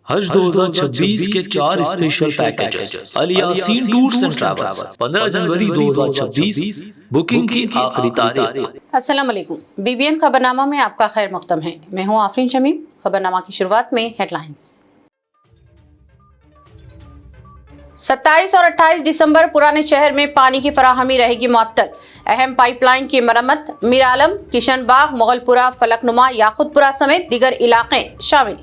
حج 2026 کے 4 special packages Alyaseen tours and travels 15 جنوری 2026 booking کی آخری تاریخ۔ السلام علیکم، BBN خبرنامہ میں آپ کا خیر مقدم ہے۔ میں ہوں آفرین شمیم۔ خبرنامہ کی شروعات میں ہیڈ لائنز۔ 27 اور 28 دسمبر پرانے شہر میں پانی کی فراہمی رہے گی معطل۔ اہم پائپ لائن کی مرمت۔ میرالم، کشن باغ، مغل پورہ، فلک نما، یاقوت پورہ سمیت دیگر علاقے شامل۔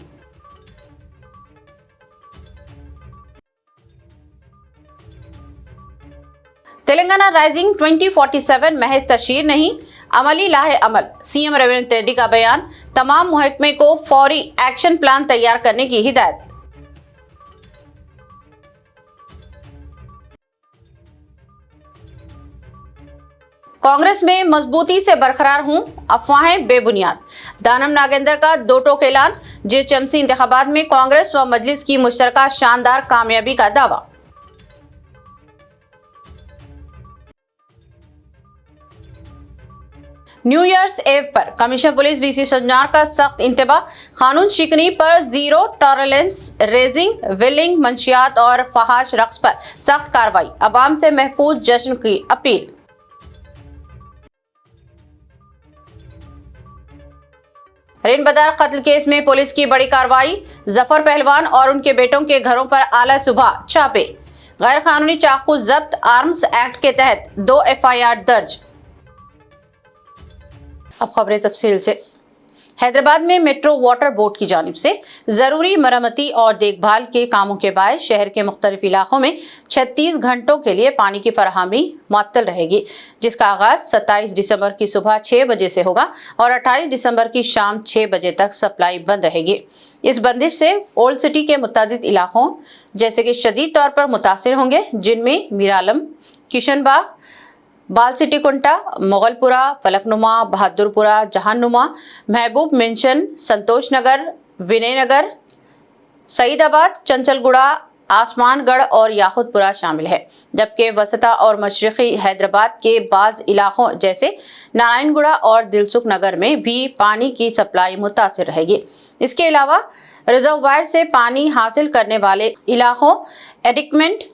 تلنگانہ رائزنگ 2047 محض تشہیر نہیں، عملی لاہے عمل۔ CM ریونت ریڈی کا بیان۔ تمام محکمے کو فوری ایکشن پلان تیار کرنے کی ہدایت۔ کانگریس میں مضبوطی سے برقرار ہوں، افواہیں بے بنیاد۔ دانم ناگیندر کا دو ٹوک اعلان۔ JHMC انتخابات میں کانگریس و مجلس کی مشترکہ شاندار کامیابی کا دعویٰ۔ نیو ایئرز ایو پر کمشنر پولیس VC سجنار کا سخت انتباہ۔ قانون شکنی پر زیرو ٹالرنس، ریزنگ، ویلنگ، منشیات اور فحش رقص پر سخت کارروائی۔ عوام سے محفوظ جشن کی اپیل۔ رین بدار قتل کیس میں پولیس کی بڑی کارروائی۔ ظفر پہلوان اور ان کے بیٹوں کے گھروں پر اعلی صبح چھاپے۔ غیر قانونی چاقو ضبط، آرمز ایکٹ کے تحت 2 FIR درج۔ اب خبریں تفصیل سے۔ حیدرآباد میں میٹرو واٹر بورڈ کی جانب سے ضروری مرمتی اور دیکھ بھال کے کاموں کے باعث شہر کے مختلف علاقوں میں 36 گھنٹوں کے لیے پانی کی فراہمی معطل رہے گی، جس کا آغاز 27 دسمبر کی صبح 6 بجے سے ہوگا اور 28 دسمبر کی شام 6 بجے تک سپلائی بند رہے گی۔ اس بندش سے اولڈ سٹی کے متعدد علاقوں جیسے کہ شدید طور پر متاثر ہوں گے، جن میں میرالم، کشن باغ، بال سٹی کنٹا، مغل پورہ، فلک نما، بہادر پورہ، جہان نما، محبوب منشن، سنتوش نگر، ونے نگر، سعید آباد، چنچل گڑا، آسمان گڑھ اور یاقوت پورہ شامل ہے، جبکہ وسطی اور مشرقی حیدرآباد کے بعض علاقوں جیسے نارائن گڑا اور دلسکھ نگر میں بھی پانی کی سپلائی متاثر رہے گی۔ اس کے علاوہ ریزروائر سے پانی حاصل کرنے والے علاقوں ایڈکمنٹ،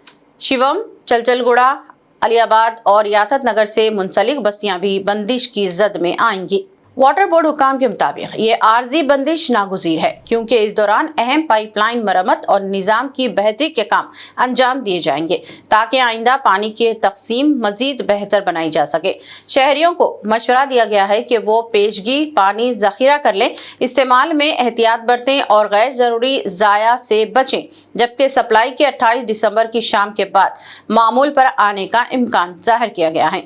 شیوم، چنچل گڑا، علی آباد اور یاتت نگر سے منسلک بستیاں بھی بندش کی زد میں آئیں گی۔ واٹر بورڈ حکام کے مطابق یہ عارضی بندش ناگزیر ہے، کیونکہ اس دوران اہم پائپ لائن مرمت اور نظام کی بہتری کے کام انجام دیے جائیں گے تاکہ آئندہ پانی کی تقسیم مزید بہتر بنائی جا سکے۔ شہریوں کو مشورہ دیا گیا ہے کہ وہ پیشگی پانی ذخیرہ کر لیں، استعمال میں احتیاط برتیں اور غیر ضروری ضیاع سے بچیں، جبکہ سپلائی کے 28 دسمبر کی شام کے بعد معمول پر آنے کا امکان ظاہر کیا گیا ہے۔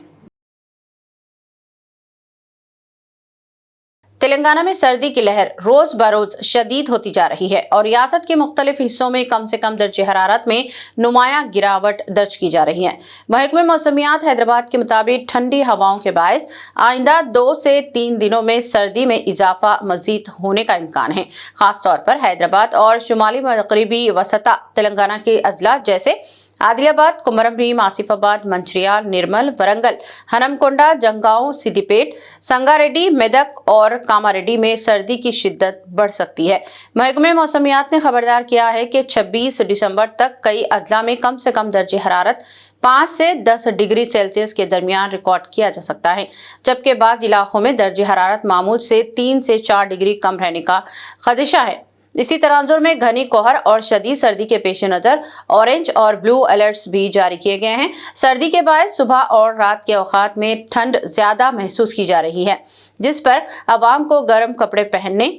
تلنگانہ میں سردی کی لہر روز بروز شدید ہوتی جا رہی ہے اور ریاست کے مختلف حصوں میں کم سے کم درجہ حرارت میں نمایاں گراوٹ درج کی جا رہی ہے۔ محکمہ موسمیات حیدرآباد کے مطابق ٹھنڈی ہواؤں کے باعث آئندہ 2 سے 3 دنوں میں سردی میں اضافہ مزید ہونے کا امکان ہے۔ خاص طور پر حیدرآباد اور شمالی مغربی وسطی تلنگانہ کے اضلاع جیسے عادل آباد، کمرم بھیم، آصف آباد، منچریال، نرمل، ورنگل، ہنمکنڈا، جنگاؤں، سدی پیٹ، سنگا ریڈی، میدک اور کاماریڈی میں سردی کی شدت بڑھ سکتی ہے۔ محکمہ موسمیات نے خبردار کیا ہے کہ 26 دسمبر تک کئی اضلاع میں کم سے کم درجہ حرارت 5 سے 10 ڈگری سیلسیس کے درمیان ریکارڈ کیا جا سکتا ہے، جبکہ بعض علاقوں میں درجہ حرارت معمول سے 3 سے 4 ڈگری کم رہنے کا خدشہ ہے۔ اسی تناظر میں گھنی کوہر اور شدید سردی کے پیش نظر اورنج اور بلو الرٹس بھی جاری کیے گئے ہیں۔ سردی کے باعث صبح اور رات کے اوقات میں ٹھنڈ زیادہ محسوس کی جا رہی ہے، جس پر عوام کو گرم کپڑے پہننے،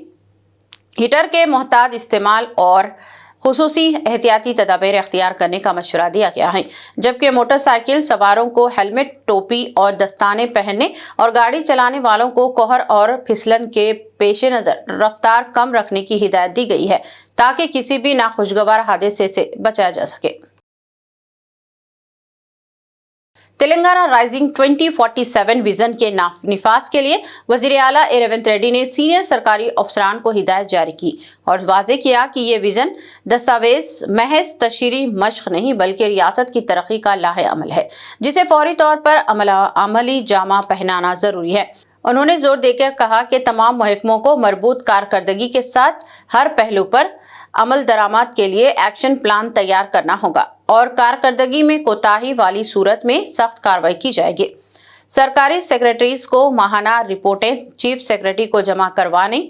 ہیٹر کے محتاط استعمال اور خصوصی احتیاطی تدابیر اختیار کرنے کا مشورہ دیا گیا ہے، جبکہ موٹر سائیکل سواروں کو ہیلمٹ، ٹوپی اور دستانے پہننے اور گاڑی چلانے والوں کو کوہر اور پھسلن کے پیش نظر رفتار کم رکھنے کی ہدایت دی گئی ہے تاکہ کسی بھی ناخوشگوار حادثے سے بچا جا سکے۔ تلنگانہ رائزنگ 2047 ویژن کے نفاذ کے لیے وزیر اعلیٰ ریونت ریڈی نے سینئر سرکاری افسران کو ہدایت جاری کی اور واضح کیا کہ یہ ویژن دستاویز محض تشہیری مشق نہیں بلکہ ریاست کی ترقی کا لاہے عمل ہے، جسے فوری طور پر عملی جامہ پہنانا ضروری ہے۔ انہوں نے زور دے کر کہا کہ تمام محکموں کو مربوط کارکردگی کے ساتھ ہر پہلو پر अमल दरामद के लिए एक्शन प्लान तैयार करना होगा और कारकर्दगी में कोताही वाली सूरत में सख्त कार्रवाई की जाएगी। सरकारी सेक्रेटरीज को माहाना रिपोर्टें चीफ सेक्रेटरी को जमा करवाने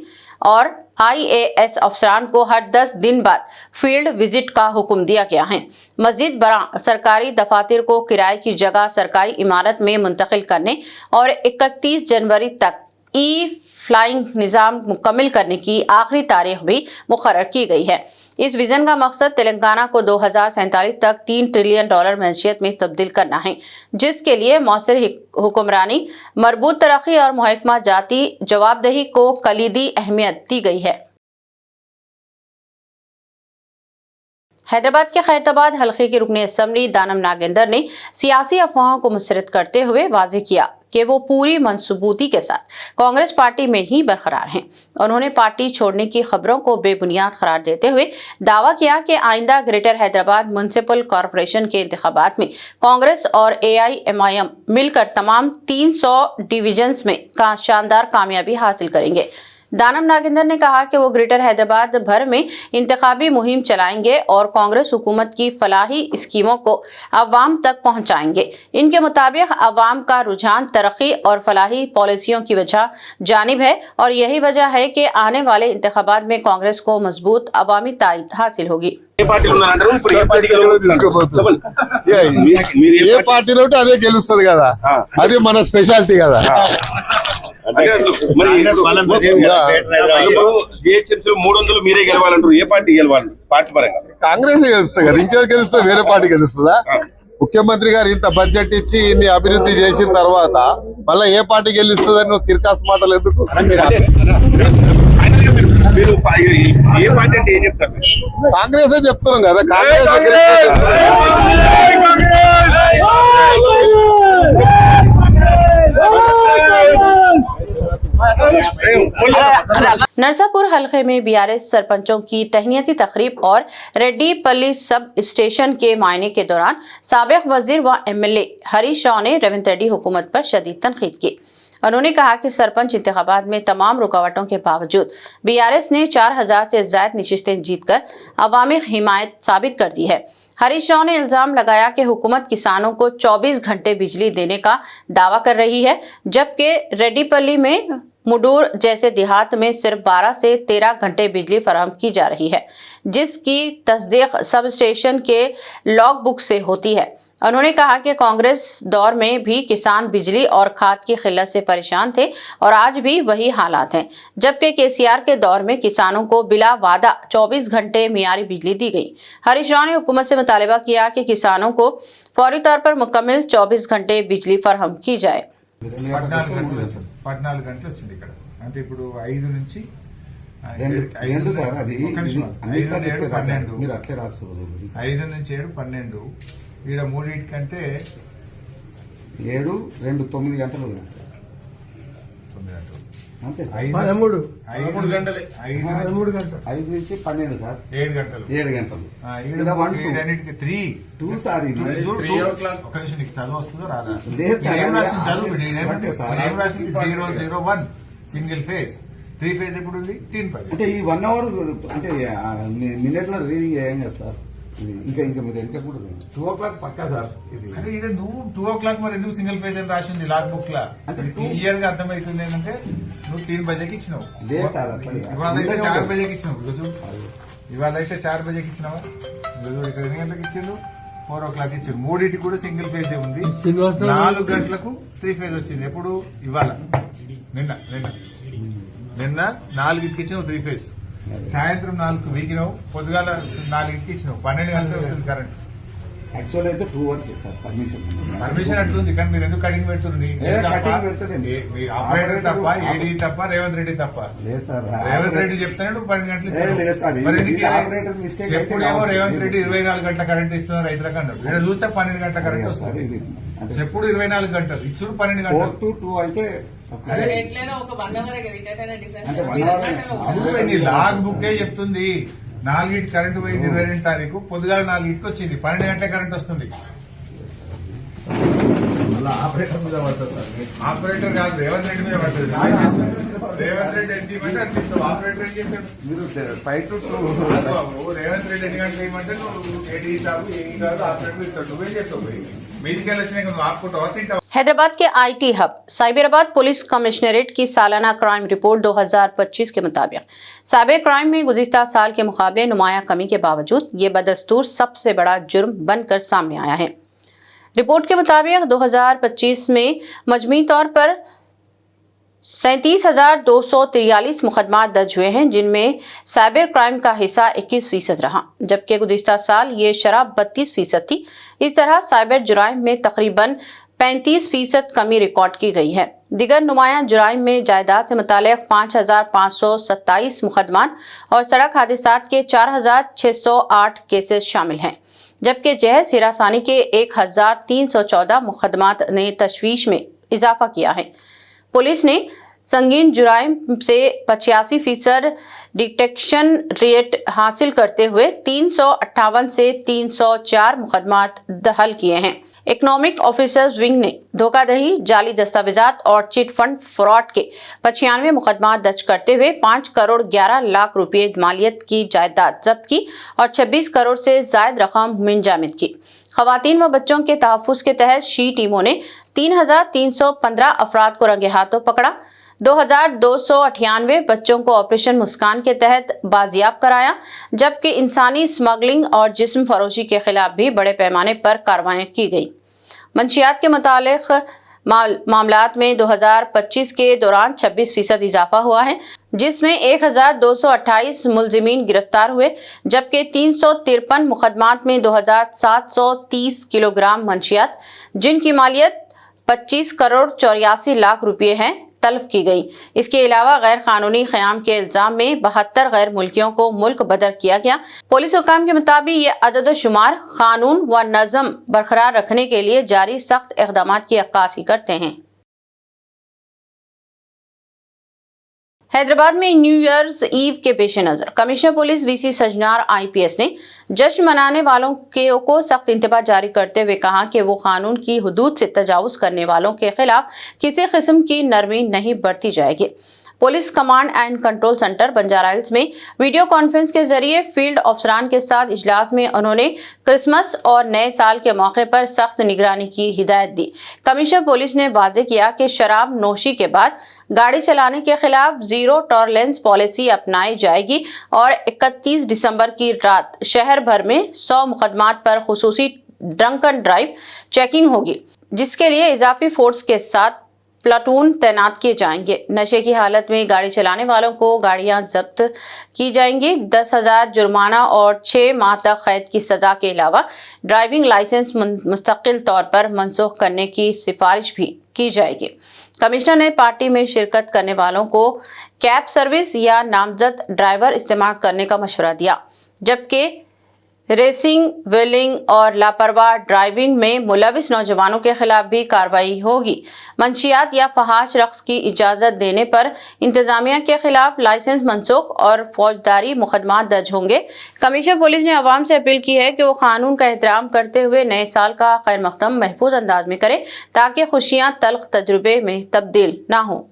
और IAS अफसरान को हर 10 दिन बाद फील्ड विजिट का हुक्म दिया गया है। मस्जिद बरां सरकारी दफातर को किराए की जगह सरकारी इमारत में मुंतकिल करने और 31 जनवरी तक फ्लाइंग निज़ाम मुकम्मल करने की आखिरी तारीख भी मुकर्रर की गई है। इस विजन का मकसद तेलंगाना को 2047 तक $3 ट्रिलियन मैशियत में तब्दील करना है, जिसके लिए मौसर हुक्मरानी, मरबूत तरक्की और महकमा जाती जवाबदेही को कलीदी अहमियत दी गई है। हैदराबाद के खैरताबाद हल्के के रुकने असम्बली दानम नागेंद्र ने सियासी अफवाहों को मुस्तरद करते हुए वाज़ेह किया कि वो पूरी मनसूबूती के साथ कांग्रेस पार्टी में ही बरकरार हैं। उन्होंने पार्टी छोड़ने की खबरों को बेबुनियाद करार देते हुए दावा किया कि आइंदा ग्रेटर हैदराबाद म्युनिसिपल कॉरपोरेशन के इंतखाबात में कांग्रेस और AIMIM मिलकर तमाम 300 डिवीजन्स में शानदार कामयाबी हासिल करेंगे। दानम नागेंद्र ने कहा कि वो ग्रेटर हैदराबाद भर में इंतखाबी मुहिम चलाएंगे और कांग्रेस हुकूमत की फलाही स्कीमों को अवाम तक पहुंचाएंगे। इनके मुताबिक अवाम का रुझान तरक्की और फलाही पॉलिसियों की वजह जानिब है और यही वजह है कि आने वाले इंतखाबात में कांग्रेस को मजबूत अवामी तायद हासिल होगी। ఏ పార్టీలో ఉంటే అదే గెలుస్తుంది కదా, అది మన స్పెషాలిటీ కదా. మీరే గెలవాలంటారు, ఏ పార్టీ గెలవాలి? పార్టీ పరంగా కాంగ్రెస్ గెలుస్తుంది కదా, ఇంకెవరు గెలుస్తుంది? వేరే పార్టీ గెలుస్తుందా? ముఖ్యమంత్రి గారు ఇంత బడ్జెట్ ఇచ్చి ఇన్ని అభివృద్ధి చేసిన తర్వాత మళ్ళీ ఏ పార్టీ గెలుస్తుందని నువ్వు తిరకాసు మాటలు ఎందుకు? మీరు ఏ పార్టీ అంటే ఏం చెప్తారు? కాంగ్రెస్ చెప్తున్నాం కదా, కాంగ్రెస్ नरसापुर हल्के में BRS सरपंचों की तहनीती तकरीब और रेड्डीपल्ली सब स्टेशन के मायने के दौरान साबिक वजीर व MLA हरीश राव ने रेवंत रेड्डी हुकूमत पर शदीद तनकीद की। उन्होंने कहा कि सरपंच इंतखाबात में तमाम रुकावटों के बावजूद BRS ने 4000 से ज्यादा नशिस्तें जीतकर अवामी हिमायत साबित कर दी है। हरीश राव ने इल्जाम लगाया कि हुकूमत किसानों को 24 घंटे बिजली देने का दावा कर रही है, जबकि रेड्डीपल्ली में मुडूर जैसे देहात में सिर्फ 12 से 13 घंटे बिजली फराहम की जा रही है, जिसकी तस्दीक सब स्टेशन के लॉग बुक से होती है। उन्होंने कहा कि कांग्रेस दौर में भी किसान बिजली और खाद की किल्लत से परेशान थे और आज भी वही हालात हैं, जबकि KCR के दौर में किसानों को बिला वादा 24 घंटे मियारी बिजली दी गई। हरीश राव ने हुकूमत से मुतालिबा किया कि किसानों को फौरी तौर पर मुकम्मल 24 घंटे बिजली फराहम की जाए। 14 గంటలు వచ్చింది ఇక్కడ. అంటే ఇప్పుడు 5 నుంచి 2 సార్, అది 5 మీరు అట్లే రాస్తారు. 5 నుంచి 7 12 ఈడ 3 కంటే 7 2 9 గంటలు 9 గంటలు అంతే సార్. 13 గంటలు 5 నుంచి 12 సార్, 7 గంటలు 7 గంటలు. ఈడన్నిటికి 2 సార్, ఇది 3 ఒక నిమిషం. నీకు చదువు వస్తుందో రాదా? లేదు సార్, ఏం రాసింది చదువు బిడ్డ. ఏం రాసింది 001 సింగిల్ ఫేజ్. 3 ఫేజ్ ఎప్పుడు ఉంది? 3 ఫేజ్. అంటే ఈ 1 అవర్ అంటే మినిట్ లో రీడింగ్ ఏం చేస్తారు? ఇంకా మీరు వెనక కూడా 2 o'clock పక్కా సార్. ఇది అదే ఇక్కడ నువ్వు 2 o'clock మరి ఎందుకు సింగిల్ ఫేజ్ అని రాసింది లాగ్ బుక్ లా? క్లియర్ గా అర్థమవుతుంది ఏంటంటే నువ్వు 3 బజేకి ఇచ్చినావు. లేదు సార్, అట్లా ఇవాళ అయితే 4 బజేకి ఇచ్చినావు. రోజు ఇవాళ అయితే 4 బజేకి ఇచ్చినావా? రోజు ఇక్కడ ఎన్ని గంటలకు ఇచ్చిండు? 4 o'clock ఇచ్చిండు. 3 కూడా సింగిల్ ఫేజ్ ఉంది. 4 గంటలకు 3 ఫేజ్ వచ్చింది. ఎప్పుడు? ఇవాళ. నిన్న 4కి ఇచ్చినావు 3 ఫేజ్. సాయంత్రం 4కు వీకినావు. పొద్దుగాల 4కి ఇచ్చినావు. 12 గంటలకు వస్తుంది కరెంట్. యాక్చువల్ అయితే 2 వరకు సార్ పర్మిషన్ అట్లుంది, కానీ మీరు ఎందుకు కటింగ్ పెడుతుంది? ఆపరేటర్ తప్ప, ఏడీ తప్ప, రేవంత్ రెడ్డి తప్ప. లేదు సార్, రేవంత్ రెడ్డి చెప్తాడు 12 గంటలు. చెప్పుడేమో రేవంత్ రెడ్డి 24 గంటల కరెంట్ ఇస్తున్నారు రైతులకు అన్నాడు. ఇక్కడ చూస్తే 12 గంటల కరెంట్ వస్తుంది. చెప్పుడు 24 గంటలు, ఇచ్చుడు 12 గంటలు. 4 to 2 అయితే లాగ్ బుక్ చెప్తుంది. 4కి కరెంట్ పోయింది 22 తారీఖు. పొద్దుగాల 4కి వచ్చింది. 12 గంటల కరెంట్ వస్తుంది. మళ్ళీ ఆపరేటర్ మీద పడుతుంది సార్ మీకు. ఆపరేటర్ కాదు, రేవంత్ రెడ్డి మీద పడుతుంది. రేవంత్ రెడ్డి ఎంత ఇవ్వమంటే అంత ఇస్తావు. ఆపరేటర్ ఏం చేస్తాడు? మీరు 5 to 2 బాబు, రేవంత్ రెడ్డి ఎన్ని గంటలు ఇవ్వమంటే నువ్వు ఏడి ఇస్తావు, ఏం కాదు ఆపరేటర్ ఇస్తాడు. నువ్వేం చేస్తావు? పోయి మీదికి వెళ్ళొచ్చినాక నువ్వు ఆపుకుంటావా, తింటావా? हैदराबाद के IT hub Cyberabad police commissionerate की सालाना क्राइम रिपोर्ट 2025 के मुताबिक साइबर क्राइम में गुज़िश्ता साल के मुकाबले नुमाया कमी के बावजूद ये बदस्तूर सबसे बड़ा जुर्म बनकर सामने आया है। रिपोर्ट के मुताबिक 2025 में मजमूई तौर पर 37,243 मुकदमा दर्ज हुए हैं, जिनमें साइबर क्राइम का हिस्सा 21% रहा, जबकि गुज़िश्ता साल ये शरह 32% थी। इस तरह साइबर जुराइम में तकरीबन 35% कमी रिकॉर्ड की गई है। दिगर नुमाया जुराइम में जायदाद से मुताल्लिक़ 5,527 मुकदमात और सड़क हादसात के 4,608 केसेस शामिल हैं, जबकि जहेज हिरासानी के 1,314 मुकदमात ने तशवीश में इजाफा किया है। पुलिस ने संगीन जुराइम से 85% डिटेक्शन रेट हासिल करते हुए 358 से 304 मुकदमात हल किए हैं। इकोनॉमिक ऑफिसर्स विंग ने धोखाधड़ी, जाली दस्तावेजात और चिट फंड फ्रॉड के 95 मुकदमा दर्ज करते हुए 5 करोड़ 11 लाख रुपए मालियत की जायदाद जब्त की और 26 करोड़ से जायद रकम मुंजमद की। खवातीन व बच्चों के तहफ़्फ़ुज़ के तहत शी टीमों ने 3,315 अफराद को रंगे हाथों पकड़ा। 2,298 बच्चों को ऑपरेशन मुस्कान के तहत बाजियाब कराया, जबकि इंसानी स्मगलिंग और जिस्म फरोशी के खिलाफ भी बड़े पैमाने पर कार्रवाई की गई। मंशियात के मुतालिक मामलात में 2025 के दौरान 26% इजाफा हुआ है, जिसमें 1,228 मुलजिमीन गिरफ्तार हुए, जबकि 353 मुकदमात में 2,730 किलोग्राम मंशियात, जिनकी मालियत 25 करोड़ 84 लाख रुपए है, तलब की गई। इसके अलावा गैर कानूनी क़याम के इल्ज़ाम में 72 गैर मुल्कियों को मुल्क बदर किया गया। पुलिस हुकाम के मुताबिक ये अदद शुमार कानून व नज़म बरकरार रखने के लिए जारी सख्त इक़दामात की अक्कासी करते हैं। हैदराबाद में न्यू ईयर्स ईव के पेश नज़र commissioner police VC Sajjanar IPS ने जश्न मनाने वालों को सख्त इंतबाह जारी करते हुए कहा कि वो कानून की हदूद से तजावुज़ करने वालों के खिलाफ किसी किस्म की नरमी नहीं बरती जाएगी। Police command and control centre Banjara hills में वीडियो कॉन्फ्रेंस के जरिए फील्ड अफसरान के साथ इजलास में उन्होंने क्रिसमस और नए साल के मौके पर सख्त निगरानी की हिदायत दी। कमिश्नर पुलिस ने वाज़े किया कि शराब नोशी के बाद गाड़ी चलाने के खिलाफ जीरो टॉलरेंस पॉलिसी अपनाई जाएगी और 31 दिसंबर की रात शहर भर में 100 मुकदमात पर खुसूसी ड्रंक एंड ड्राइव चेकिंग होगी, जिसके लिए इजाफी फोर्स के साथ प्लाटून तैनात किए जाएंगे। नशे की हालत में गाड़ी चलाने वालों को गाड़ियां जब्त की जाएंगी। 10,000 जुर्माना और 6 माह तक कैद की सजा के अलावा ड्राइविंग लाइसेंस मुस्तकिल तौर पर मनसूख करने की सिफारिश भी की जाएगी। कमिश्नर ने पार्टी में शिरकत करने वालों को कैब सर्विस या नामजद ड्राइवर इस्तेमाल करने का मशवरा दिया, जबकि रेसिंग, व्हीलिंग और लापरवाह ड्राइविंग में मुलविस नौजवानों के खिलाफ भी कार्रवाई होगी। मंशियात या फहाश रक्स की इजाज़त देने पर इंतजामिया के खिलाफ लाइसेंस मनसूख और फौजदारी मुकदमा दर्ज होंगे। कमिश्नर पुलिस ने आवाम से अपील की है कि वो कानून का एहतराम करते हुए नए साल का खैर मकदम महफूज अंदाज में करें, ताकि खुशियाँ तल्ख तजुर्बे में तब्दील ना हों।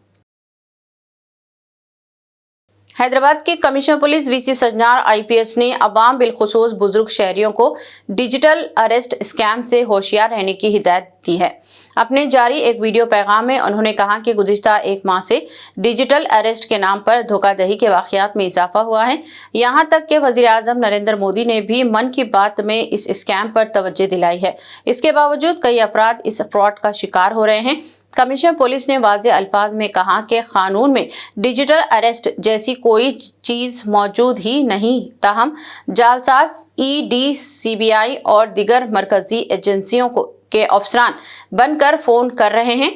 हैदराबाद के commissioner police VC Sajjanar IPS ने अवाम बिलखुसूस बुजुर्ग शहरियों को डिजिटल अरेस्ट स्कैम से होशियार रहने की हिदायत दी है। अपने जारी एक वीडियो पैगाम में उन्होंने कहा कि गुज़िश्ता 1 माह से डिजिटल अरेस्ट के नाम पर धोखाधड़ी के वाक़यात में इजाफा हुआ है। यहाँ तक कि वज़ीर आज़म नरेंद्र मोदी ने भी मन की बात में इस स्कैम पर तवज्जो दिलाई है। इसके बावजूद कई अफराद इस फ्रॉड का शिकार हो रहे हैं। कमिश्नर पुलिस ने वाज़े अल्फाज में कहा कि कानून में डिजिटल अरेस्ट जैसी कोई चीज़ मौजूद ही नहीं, ताहम जालसाज ED, CBI और दिगर मरकजी एजेंसियों के अफसरान बनकर फ़ोन कर रहे हैं,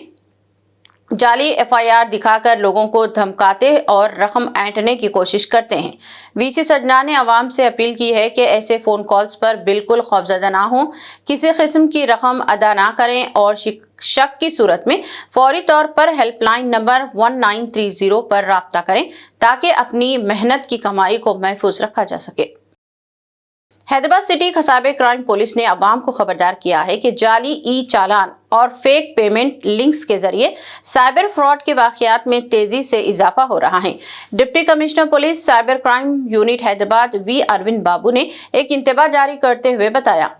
जाली FIR दिखाकर लोगों को धमकाते और रकम ऐंठने की कोशिश करते हैं। वीसी सजना ने आवाम से अपील की है कि ऐसे फ़ोन कॉल्स पर बिल्कुल खौफजदा ना हों, किसी किस्म की रकम अदा ना करें और शक की सूरत में फौरी तौर पर हेल्पलाइन नंबर 1930 पर राब्ता करें, ताकि अपनी मेहनत की कमाई को महफूज रखा जा सके। हैदराबाद सिटी खसाबे क्राइम पुलिस ने आवाम को खबरदार किया है कि जाली चालान और फेक पेमेंट लिंक्स के जरिए साइबर फ्रॉड के वाकयात में तेजी से इजाफा हो रहा है। Deputy commissioner police cyber crime unit Hyderabad V Arvind Babu ने एक इंतबा जारी करते हुए बताया,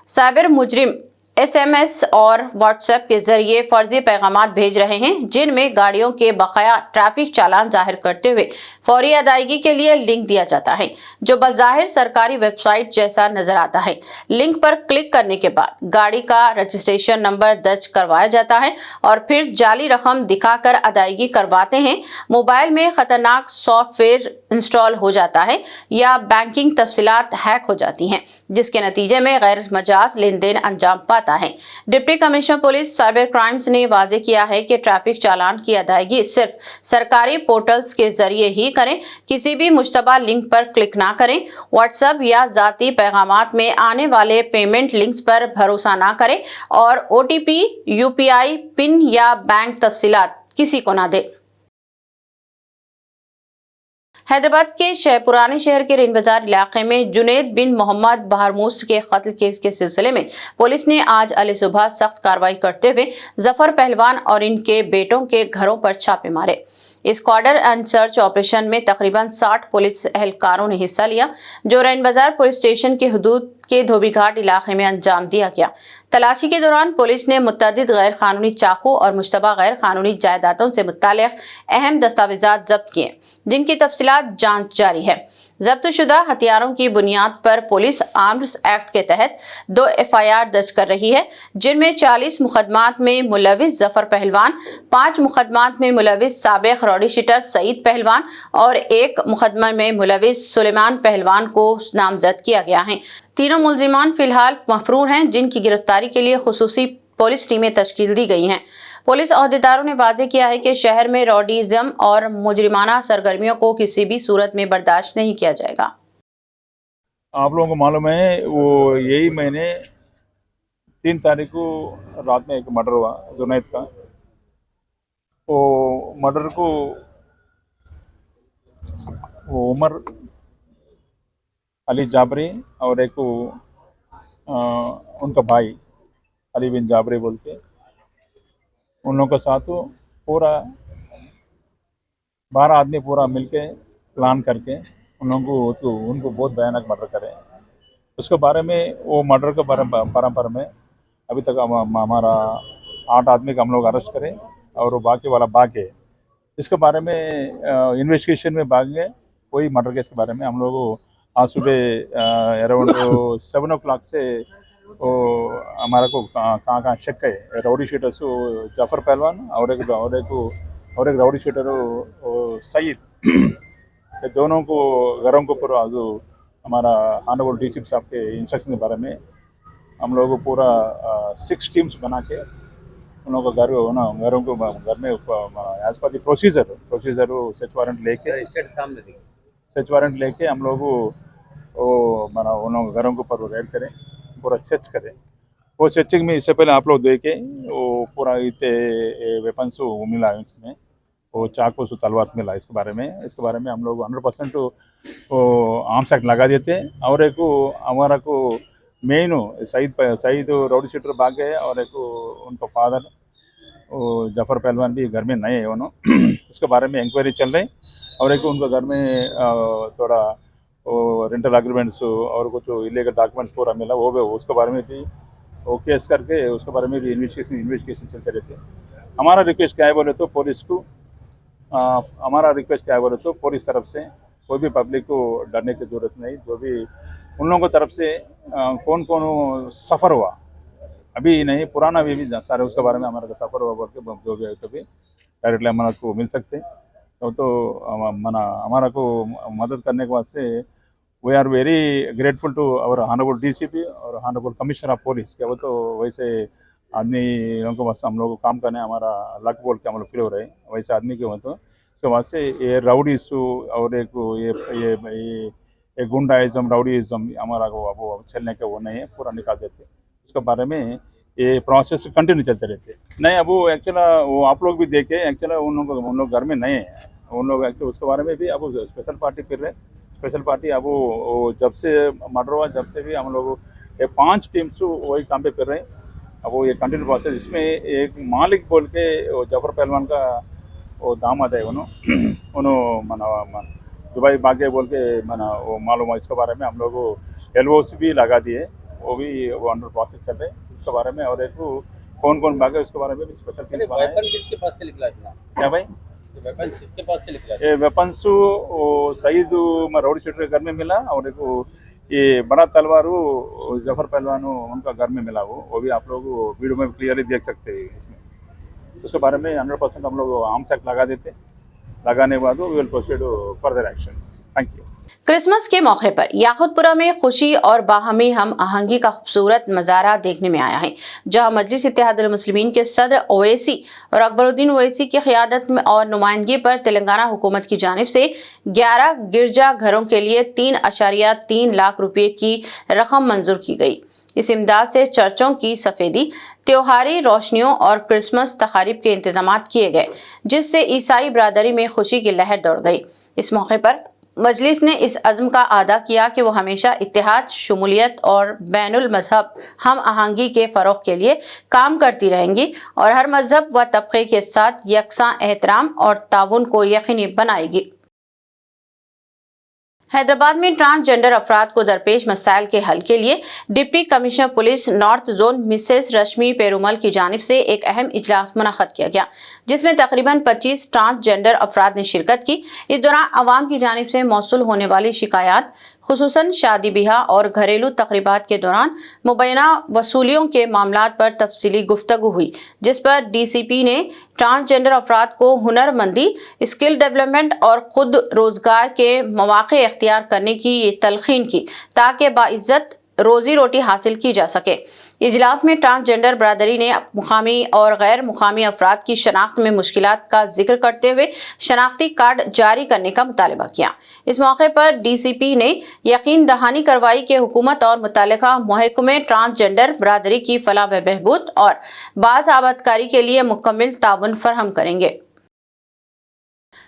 साइबर मुजरिम SMS और व्हाट्सएप के जरिए फर्जी पैगामात भेज रहे हैं, जिनमें गाड़ियों के बकाया ट्रैफिक चालान जाहिर करते हुए फौरी अदायगी के लिए लिंक दिया जाता है, जो बज़ाहिर सरकारी वेबसाइट जैसा नजर आता है। लिंक पर क्लिक करने के बाद गाड़ी का रजिस्ट्रेशन नंबर दर्ज करवाया जाता है और फिर जाली रकम दिखाकर अदायगी करवाते हैं। मोबाइल में खतरनाक सॉफ्टवेयर इंस्टॉल हो जाता है या बैंकिंग तफसीलात हैक हो जाती हैं, जिसके नतीजे में गैर मजाज लेन देन अंजाम पाता है। Deputy commissioner police cyber crimes ने वाजे किया है कि ट्रैफिक चालान की अदायगी सिर्फ सरकारी पोर्टल्स के जरिए ही करें, किसी भी मुश्तबा लिंक पर क्लिक ना करें। व्हाट्सएप या जाती पैगामात में आने वाले पेमेंट लिंक्स पर भरोसा ना करें और OTP, UPI पिन या बैंक तफसीलात किसी को ना दें। हैदराबाद के पुराने शहर के रेन बाजार इलाके में जुनैद बिन मोहम्मद बहरमूस के कत्ल केस के सिलसिले में पुलिस ने आज अली सुबह सख्त कार्रवाई करते हुए जफर पहलवान और इनके बेटों के घरों पर छापे मारे। इस कॉर्डर एंड सर्च ऑपरेशन में तकरीबन 60 पुलिस एहलकारों ने हिस्सा लिया, जो रेन बाजार पुलिस स्टेशन के हुदूद के धोबीघाट इलाके में अंजाम दिया गया। तलाशी के दौरान पुलिस ने मुतअद्दिद गैर कानूनी चाकू और मुश्तबा गैर कानूनी जायदादों से मुताल्लिक अहम दस्तावेजात जब्त किए, जिनकी तफसीलात जांच जारी है। जब्तशुदा हथियारों की बुनियाद पर पुलिस आर्म्स एक्ट के तहत 2 FIR दर्ज कर रही है, जिनमें 40 मुकदमात में मुलविस जफर पहलवान, 5 मुकदमात में मुलविस साबिक रौडी शीटर सईद पहलवान और 1 मुकदमा में मुलविस सुलेमान पहलवान को नामजद किया गया है। तीनों मुलजिमान फिलहाल मफरूर हैं, जिनकी गिरफ्तारी के लिए खुसूसी पुलिस टीमें तश्कील दी गई हैं। पुलिस अहदेदारों ने वाजे किया है कि शहर में रौडीज़म और मुजरिमाना सरगर्मियों को किसी भी सूरत में बर्दाश्त नहीं किया जाएगा। आप लोगों को मालूम है, वो यही महीने 3 तारीख को रात में एक मर्डर हुआ जुनैद का। वो मर्डर को वो उमर अली जाबरी और एक उनका भाई अली बिन जाबरी बोल के, उन लोगों के साथ पूरा 12 आदमी पूरा मिलके प्लान करके उन लोगों को उनको बहुत भयानक मर्डर करे। उसके बारे में वो मर्डर के परंपरा में अभी तक हमारा 8 आदमी का हम लोग अरेस्ट करें और वो बाकी वाला भागे। इसके बारे में इन्वेस्टिगेशन में भागे। कोई मर्डर केस के बारे में हम लोग आज सुबह अराउंड 7 o'clock से वो हमारा को कहाँ शक है। रौडी शीटर से जफर पहलवान और एक रौडी शीटर सईद, ये दोनों को घरों को पूरा जो हमारा ऑनरेबल DCP साहब के इंस्ट्रक्शन के बारे में हम लोग को पूरा 6 टीम्स बना के उन लोगों को घरों को घर में as per the procedure search warrant लेके हम लोग उन लोगों घरों के ऊपर रेड करें, पूरा सर्च करें। वो सर्चिंग में इससे पहले आप लोग देखे वो पूरा इतने वेपन्स मिला है, उसमें वो चाकू से तलवार मिला। इसके बारे में हम लोग 100% आर्म्स एक्ट लगा देते। और एक हमारा को मेन सईद रौडी शीटर भाग गए और एक उनका फादर जफर पहलवान भी घर में नए हैं उन्होंने। उसके बारे में इंक्वायरी चल रही और एक उनका घर में थोड़ा रेंटल एग्रीमेंट्स और कुछ इलीगल डॉक्यूमेंट्स पूरा मिला, वो भी उसके बारे में भी वो केस करके उसके बारे में भी इन्वेस्टिगेशन चलते रहते हैं। हमारा रिक्वेस्ट क्या है बोले तो पुलिस को पुलिस तरफ से कोई भी पब्लिक को डरने की जरूरत नहीं। जो भी उन लोगों की तरफ से कौन सफ़र हुआ अभी नहीं, पुराना भी सारे उसके बारे में हमारा सफ़र हुआ बोल के जो भी है तो भी डायरेक्टली हमारा को मिल सकते तो हमारा को मदद करने के वास्ते we are very grateful to our honourable DCP और ऑनरेबल कमिश्नर ऑफ पुलिस। क्या वो तो वैसे आदमी लोगों को वास्ते हम लोग को काम करने हमारा लक बोल के हम लोग फील हो रहे हैं। वैसे आदमी के हो तो इसके वास्ते ये राउडीज़ और एक ये गुंडाइज़म राउडीज़म हमारा को वो चलने के वो नहीं है, पूरा निकाल देते। उसके बारे में ये प्रोसेस कंटिन्यू चलते रहते नहीं। अब वो एक्चुअली वो आप लोग भी देखे एक्चुअली उन लोग घर में नए हैं, उन लोग एक्चुअली उसके बारे में भी अब स्पेशल पार्टी फिर रहे। स्पेशल पार्टी अब वो जब से मर्डर हुआ जब से भी हम लोग 5 टीम्स वही काम पे फिर रहे अब वो ये कंटिन्यू प्रोसेस, इसमें एक मालिक बोल के वो जफर पहलवान का वो दामाद है, उन्होंने मना दुबई भाग्य बोल के मना वो मालूम है। इसके बारे में हम लोग LOC भी लगा दिए, वो भी वो अंडर प्रोसेस चल रहे इसके बारे में। और एक कौन कौन भागे उसके बारे में भी स्पेशल टीम बनाए। वेपन किसके पास से निकला इतना? क्या भाई? वेपन किसके पास से निकला? ये वेपन्स सईद रोड शूटर के घर में मिला, और एक ये बड़ा तलवार जफर पहलवान उनका घर में मिला, वो भी आप लोग वीडियो में क्लियरली देख सकते हैं। इसमें उसके बारे में 100% हम लोग आर्म्स एक्ट लगा देते, लगाने के बाद we will proceed further action. Thank you. Christmas के मौके पर याकुतपुरा में खुशी और बाहमी हम आहंगी का खूबसूरत नज़ारा देखने में आया है, जहां मजलिस इत्तेहादुल मुस्लिमीन के सदर ओवैसी और अकबरुद्दीन ओवैसी की क़ियादत में और नुमाइंदगी पर तेलंगाना हुकूमत की जानिब से 11 गिरजा घरों के लिए 3.3 लाख रुपये की रकम मंजूर की गई। इस इमदाद से चर्चों की सफेदी, त्योहारी रोशनियों और क्रिसमस तकारीब के इंतजाम किए गए, जिससे ईसाई बरादरी में खुशी की लहर दौड़ गई। इस मौके पर मजलिस ने इस अज़्म का अदा किया कि वो हमेशा इत्तेहाद, शमूलियत और बैनुल मजहब हम आहंगी के फ़रोग़ के लिए काम करती रहेंगी और हर मजहब व तबक़े के साथ यकसां एहतराम और ताउन को यकीनी बनाएगी। हैदराबाद में ट्रांसजेंडर अफराद को दरपेश मसाइल के हल के लिए deputy commissioner police north zone Mrs Rashmi Perumal की जानिब से एक अहम इजलास मुनक़्क़द किया गया, जिसमें तकरीबन 25 ट्रांसजेंडर अफराद ने शिरकत की। इस दौरान अवाम की जानिब से मौसूल होने वाली शिकायत, खुसूसन शादी ब्याह और घरेलू तकरीबात के दौरान मुबैना वसूलियों के मामलात पर तफसीली गुफ्तगू हुई, जिस पर DCP ने ट्रांसजेंडर अफराद को हुनरमंदी, स्किल डेवलपमेंट और खुद रोजगार के मौक़े इख्तियार करने की तलखीन की, ताकि बाइज्जत रोजी रोटी हासिल की जा सके। इजलास में ट्रांसजेंडर बरादरी ने मुकामी और गैर मुकामी अफराद की शनाख्त में मुश्किलात का जिक्र करते हुए शनाख्ती कार्ड जारी करने का मुतालबा किया। इस मौके पर DCP ने यकीन दहानी करवाई कि हुकूमत और मुतल्लिका महकमे ट्रांसजेंडर बरादरी की फलाह व बहबूद और बाज़ाबतकारी के लिए मुकम्मल ताउन फराहम करेंगे।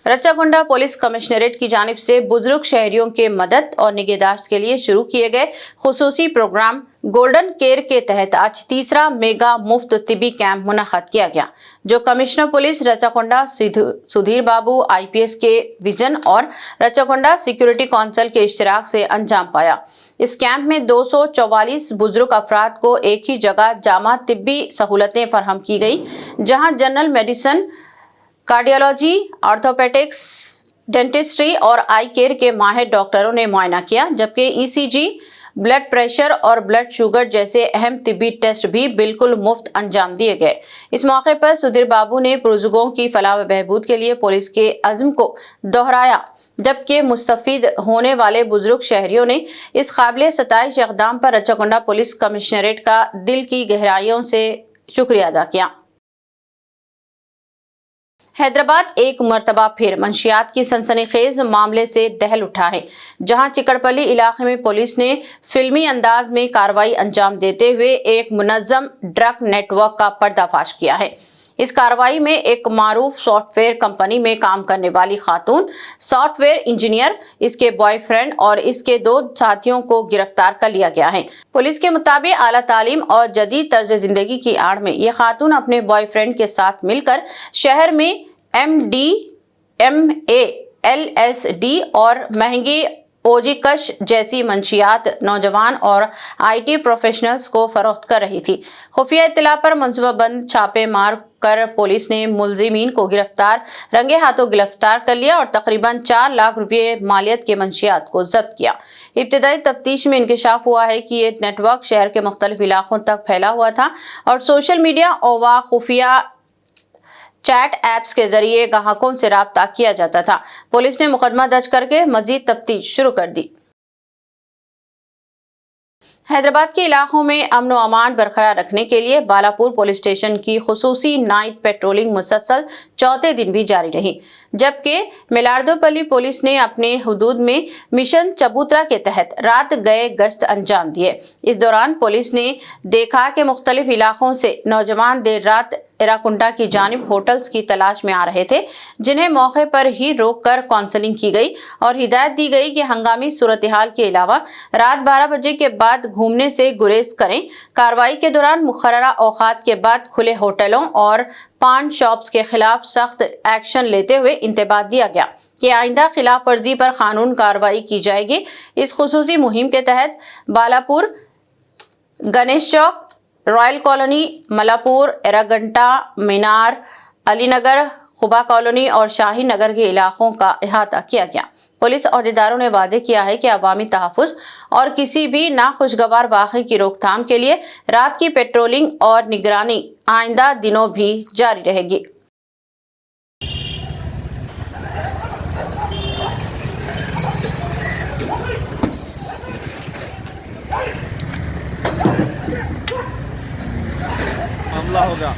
रच्चाकुंडा पुलिस कमिश्नरेट की जानिब से बुजुर्ग शहरियों के मदद और निगहदाश्त के लिए शुरू किए गए खुसूसी प्रोग्राम गोल्डन केयर के तहत आज तीसरा मेगा मुफ्त तिबी कैंप मुनक़्क़द किया गया, जो कमिश्नर पुलिस रच्चाकुंडा सुधीर बाबू IPS के विजन और रच्चाकुंडा सिक्योरिटी काउंसिल के इश्तिराक से अंजाम पाया। इस कैंप में 244 बुजुर्ग अफराद को एक ही जगह जामा तिब्बी सहूलतें फराहम की गई, जहाँ general medicine, cardiology, orthopaedics, dentistry और आई केयर के माहिर डॉक्टरों ने मुआयना किया, जबकि ECG, ब्लड प्रेशर और ब्लड शुगर जैसे अहम तिब्बी टेस्ट भी बिल्कुल मुफ्त अंजाम दिए गए। इस मौके पर सुधीर बाबू ने बुजुर्गों की फलाह व बहबूद के लिए पुलिस के अज़्म को दोहराया, जबकि मुस्तफीद होने वाले बुजुर्ग शहरियों ने इस काबिल सताइश इक़दाम पर रच्चाकुंडा पुलिस कमिश्नरेट का दिल की गहराइयों से शुक्रिया अदा किया। हैदराबाद एक मरतबा फिर मंशियात की सनसनीखेज मामले से दहल उठा है, जहां चिकड़पल्ली इलाके में पुलिस ने फिल्मी अंदाज में कार्रवाई अंजाम देते हुए एक मुनज़्ज़म ड्रग नेटवर्क का पर्दाफाश किया है। इस कार्रवाई में एक मारूफ सॉफ्टवेयर कंपनी में काम करने वाली खातून सॉफ्टवेयर इंजीनियर, इसके बॉयफ्रेंड और इसके 2 साथियों को गिरफ्तार कर लिया गया है। पुलिस के मुताबिक आला तालीम और जदीद तर्ज जिंदगी की आड़ में ये खातून अपने बॉयफ्रेंड के साथ मिलकर शहर में MDMA, LSD और महंगी ओजिकश जैसी मंशियात नौजवान और IT प्रोफेशनल्स को फरोख्त कर रही थी। खुफिया इत्तला पर मंसूबाबंद छापे मार कर पुलिस ने मुलजिमीन को रंगे हाथों गिरफ्तार कर लिया और तकरीबन 4 लाख रुपए मालियत के मंशियात को जब्त किया। इब्तिदाई तफ्तीश में इंकशाफ हुआ है कि ये नेटवर्क शहर के मुख्तलिफ इलाकों तक फैला हुआ था और सोशल मीडिया और खुफिया चैट ऐप्स के जरिए ग्राहकों से राब्ता किया जाता था। पुलिस ने मुकदमा दर्ज करके मजीद तफ्तीश शुरू कर दी। हैदराबाद के इलाकों में अमन व अमान बरकरार रखने के लिए बालापुर पुलिस स्टेशन की खुसूसी नाइट पेट्रोलिंग मुसलसल चौथे दिन भी जारी रही, जबकि मिलारदोपल्ली पुलिस ने अपने हुदूद में मिशन चबूतरा के तहत रात गए गश्त अंजाम दिए। इस दौरान पुलिस ने देखा कि मुख्तलिफ इलाकों से नौजवान देर रात इराकुंटा की जानिब होटल्स की तलाश में आ रहे थे, जिन्हें मौके पर ही रोककर काउंसलिंग की गई और हिदायत दी गई कि हंगामी सूरत हाल के अलावा रात 12 बजे के बाद घूमने से गुरेज करें। कार्रवाई के दौरान मुकर्ररा औकात के बाद खुले होटलों और पान शॉप्स के खिलाफ सख्त एक्शन लेते हुए इंतबाह दिया गया कि आइंदा खिलाफ वर्जी पर कानून कार्रवाई की जाएगी। इस खुसूसी मुहिम के तहत बालापुर, गणेश चौक, रॉयल कॉलोनी, मलापुर, एरागंटा, मीनार, अलीनगर, खुबा कॉलोनी और शाही नगर के इलाकों का अहाता किया गया। पुलिस अहदेदारों ने वादे किया है कि अवामी तहफ़्फ़ुज़ और किसी भी नाखुशगवार वाक़े की रोकथाम के लिए रात की पेट्रोलिंग और निगरानी आइंदा दिनों भी जारी रहेगी। हमला होगा।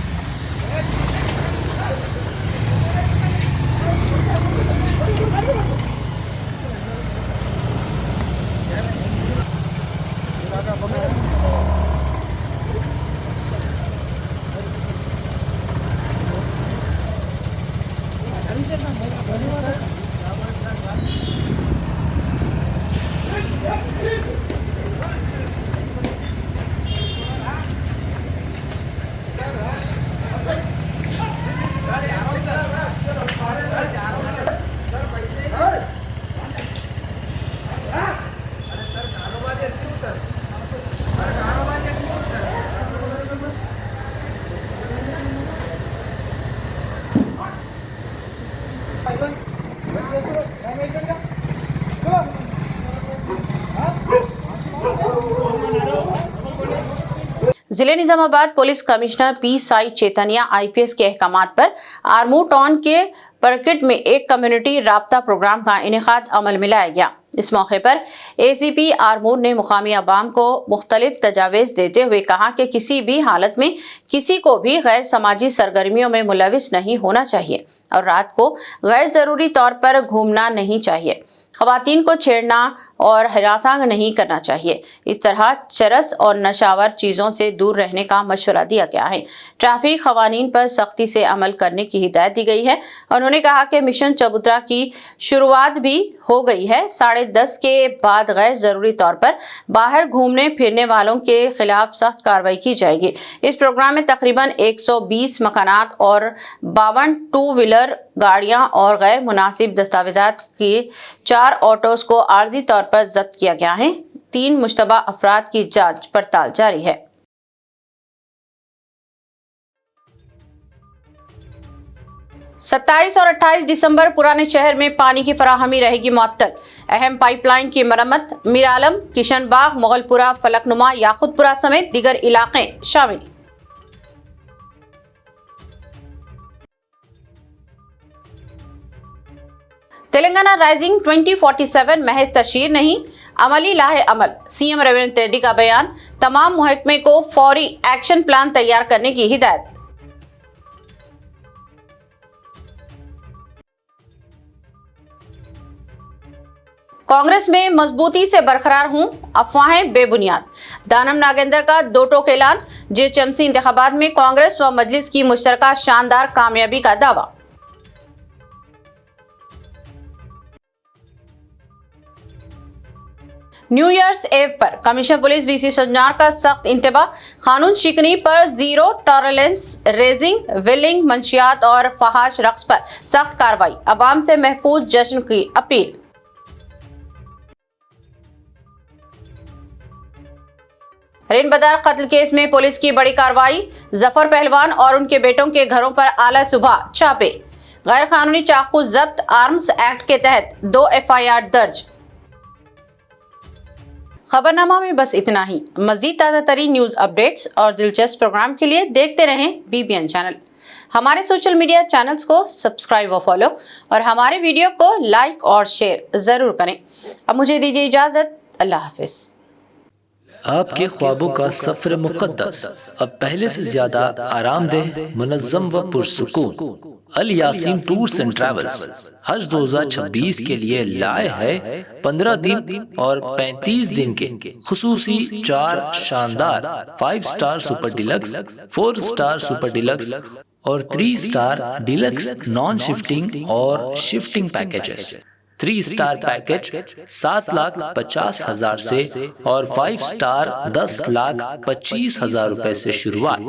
जिले Nizamabad police commissioner P Sai Chaitanya IPS के अहकामात पर आरमूर टाउन के परकिट में एक कम्युनिटी राब्ता प्रोग्राम का इनेकाद अमल में लाया गया। इस मौके पर ACP आरमूर ने मुकामी अवाम को मुख्तलिफ तजावीज़ देते हुए कहा कि किसी भी हालत में किसी को भी गैर समाजी सरगर्मियों में मुलविस नहीं होना चाहिए और रात को गैर ज़रूरी तौर पर घूमना नहीं चाहिए। ख़वातीन को छेड़ना और हरासांग नहीं करना चाहिए। इस तरह चरस और नशावर चीज़ों से दूर रहने का मशवरा दिया गया है। ट्रैफिक क़वानीन पर सख्ती से अमल करने की हिदायत दी गई है। उन्होंने कहा कि मिशन चबूतरा की शुरुआत भी हो गई है। 10:30 के बाद गैर ज़रूरी तौर पर बाहर घूमने फिरने वालों के खिलाफ सख्त कार्रवाई की जाएगी। इस प्रोग्राम में तकरीबन 120 मकानात और 52 टू व्हीलर गाड़ियां और गैर मुनासिब दस्तावेजात के 4 ऑटोस को आर्जी तौर पर जब्त किया गया है। 3 मुश्तबा अफराद की जांच पड़ताल जारी है। सत्ताईस और 28 दिसंबर पुराने शहर में पानी की फराहमी रहेगी मुअत्तल। अहम पाइपलाइन की मरम्मत। मीर आलम, किशनबाग, मुगलपुरा, फलकनुमा, याकुतपुरा समेत दीगर इलाके शामिल। तेलंगाना राइजिंग 2047 महज तशहीर नहीं, अमली लाहे अमल। CM रेवंत रेड्डी का बयान। तमाम महकमे को फौरी एक्शन प्लान तैयार करने की हिदायत। कांग्रेस में मजबूती से बरकरार हूं, अफवाहें बेबुनियाद। दानम नागेंद्र का 2 टोक ऐलान। JHMC इंतखाबात में कांग्रेस व मजलिस की मुश्तरका शानदार कामयाबी का दावा। न्यू ईयर्स एव पर कमिश्नर पुलिस VC सज्जनार का सख्त इंतबाह। कानून शिकनी पर जीरो टॉलरेंस, रेजिंग, विलिंग, मंशियात और फहाश रक्स पर सख्त कार्रवाई। अवाम से महफूज जश्न की अपील। रिन बदार कत्ल केस में पुलिस की बड़ी कार्रवाई। जफर पहलवान और उनके बेटों के घरों पर आला सुबह छापे। गैर कानूनी चाकू जब्त। आर्म्स एक्ट के तहत 2 FIR दर्ज। खबरनामा में बस इतना ही। मजीद ताज़ा तरीन न्यूज़ अपडेट्स और दिलचस्प प्रोग्राम के लिए देखते रहें BBN चैनल। हमारे सोशल मीडिया चैनल्स को सब्सक्राइब और फॉलो और हमारे वीडियो को लाइक और शेयर ज़रूर करें। अब मुझे दीजिए इजाज़त। अल्लाह हाफिज़। आपके ख्वाबों का सफर मुक़द्दस अब पहले से ज्यादा आरामदेह, मुनज़्ज़म व पुरसुकून। अल यासीन टूर्स एंड ट्रैवल्स हज 2026 के लिए लाए है 15 दिन और 35 दिन के खुसूसी 4 शानदार 5 star super deluxe, 4 star super deluxe اور 3 स्टार डिलक्स नॉन शिफ्टिंग और शिफ्टिंग पैकेजेस। 3 स्टार पैकेज 7,50,000 से और 5 स्टार 10,25,000 रुपए से शुरुआत।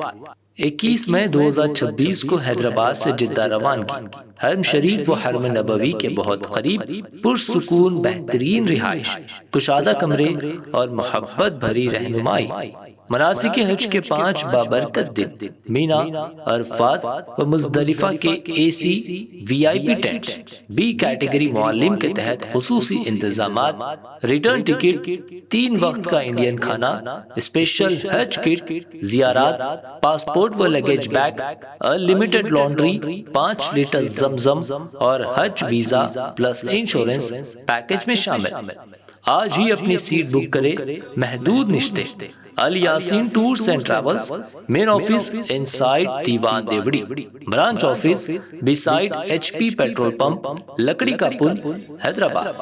21 मई 2026 को हैदराबाद से जिद्दा रवानगी। हरम शरीफ व हरम नबवी के बहुत करीब पुरसुकून बेहतरीन रिहाइश, कुशादा कमरे और मोहब्बत भरी रहनुमाई। मनासिक हज के 5 बाबरकत दिन मीना, अरफात व मुजदलिफा के AC VIP tents, B category मुअल्लिम के तहत खुसूसी इंतजामात, रिटर्न टिकट, 3 वक्त का इंडियन खाना, स्पेशल हज किट, जियारात, पासपोर्ट व luggage bag, unlimited laundry, 5 litre Zamzam और हज वीजा प्लस इंश्योरेंस पैकेज में शामिल। आज ही अपनी सीट बुक करें, महदूद निश्ते। Al Yaseen tours and travels, main office inside Dewan Devdi, branch office beside HP petrol pump, Lakdi ka pull, Hyderabad.